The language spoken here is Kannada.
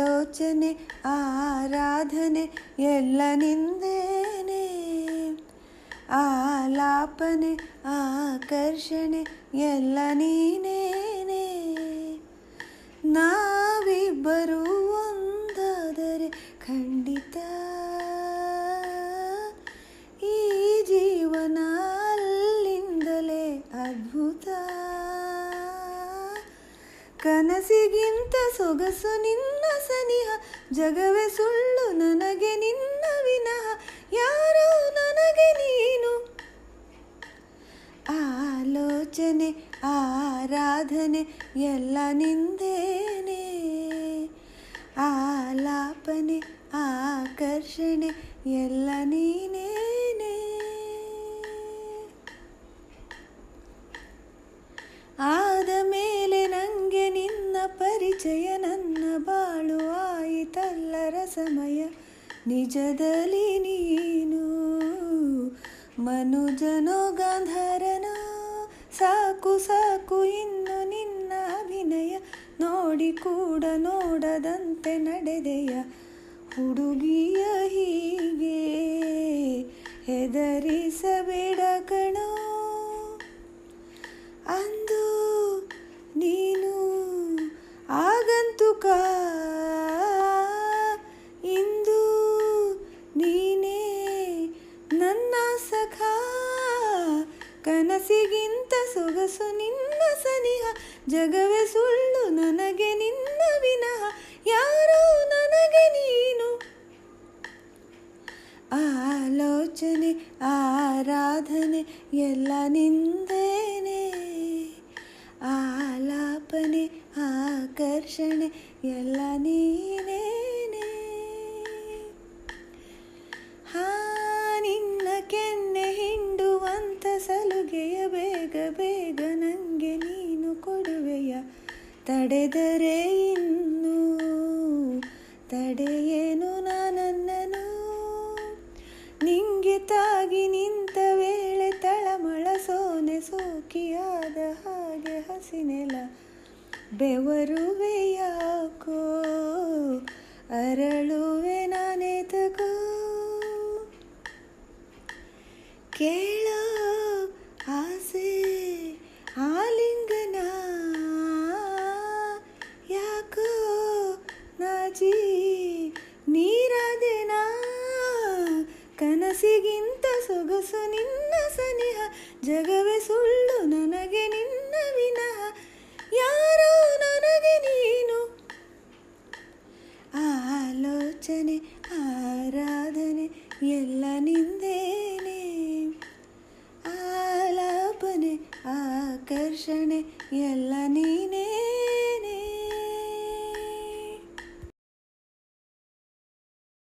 ಆಲೋಚನೆ ಆರಾಧನೆ ಎಲ್ಲ ನಿಂದೇನೆ, ಆಲಾಪನೆ ಆಕರ್ಷಣೆ ಎಲ್ಲ ನೀನೇನೆ. ನಾವಿಬ್ಬರೂ ಒಂದಾದರೆ ಖಂಡಿತ ಈ ಜೀವನ ಅಲ್ಲಿಂದಲೇ ಅದ್ಭುತ. ಕನಸಿಗಿಂತ ಸೊಗಸು ನಿನ್ನ ಸನಿಹ, ಜಗವೇ ಸುಳ್ಳು ನನಗೆ ನಿನ್ನ ವಿನಃ, ಯಾರೋ ನನಗೆ ನೀನು. ಆಲೋಚನೆ ಆರಾಧನೆ ಎಲ್ಲ ನಿಂದೇನೆ, ಆಲಾಪನೆ ಆಕರ್ಷಣೆ ಎಲ್ಲ ನೀನೇನೆ. ಆದ ಮೇಲೆ ನಂಗೆ ನಿನ್ನ ಪರಿಚಯ, ನನ್ನ ಬಾಳು ಆಯಿತಲ್ಲರ ಸಮಯ. ನಿಜದಲ್ಲಿ ನೀನು ಮನುಜನೋ ಗಾಂಧಾರನೋ, ಸಾಕು ಸಾಕು ಇನ್ನು ನಿನ್ನ ಅಭಿನಯ. ನೋಡಿ ಕೂಡ ನೋಡದಂತೆ ನಡೆದೆಯ ಹುಡುಗಿಯ ಹೀಗೆ, ಹೆದರಿಸಬೇಡ ಕಣೋ. ಅಂದು ನೀನು ಆಗಂತುಕ, ಇಂದು ನೀನೇ ನನ್ನ ಸಖ. ಕನಸಿಗಿಂತ ಸೊಗಸು ನಿನ್ನ ಸನಿಹ, ಜಗವೇ ಸುಳ್ಳು ನನಗೆ ನಿನ್ನ ವಿನಃ, ಯಾರೋ ನನಗೆ ನೀನು. ಆಲೋಚನೆ ಆರಾಧನೆ ಎಲ್ಲ ನಿಂದೇನೆ, ಆಲಾಪನೆ ಆಕರ್ಷಣೆ ಎಲ್ಲ ನೀನೇನೆ. ನಿನ್ನ ಕೆನ್ನೆ ಹಿಂಡುವಂಥ ಸಲುಗೆಯ ಬೇಗ ಬೇಗ ನನಗೆ ನೀನು ಕೊಡುವೆಯ. ತಡೆದರೆ ಇನ್ನು ತಡೆಯೇನು ನಾನನ್ನನು, ನಿಂಗೆ ತಾಗಿ ನಿಂತ ವೇಳೆ ತಳಮಳ ಸೋನೆ ಸೋಕಿಯಾದ ಹಾಗೆ ಹಸಿನೆಲ. ಬೆವರುವೆ ಯಾಕೋ ಅರಳುವೆ ನಾನೇ ತಗೋ. ಕೇಳೋ ಆಸೆ ಆಲಿಂಗನ, ಯಾಕೋ ನಾಜಿ ನೀರಾದೆನಾ. ಕನಸಿಗಿಂತ ಸೊಗಸು ನಿನ್ನ ಸನಿಹ, ಜಗವೇ ಸುಳ್ಳು ನನಗೆ ನಿನ್ನ ವಿನಃ, ಯಾರೋ ನನಗೆ ನೀನು. ಆಲೋಚನೆ ಆರಾಧನೆ ಎಲ್ಲ ನಿಂದೇನೆ, ಆಲಾಪನೆ ಆಕರ್ಷಣೆ ಎಲ್ಲ ನೀ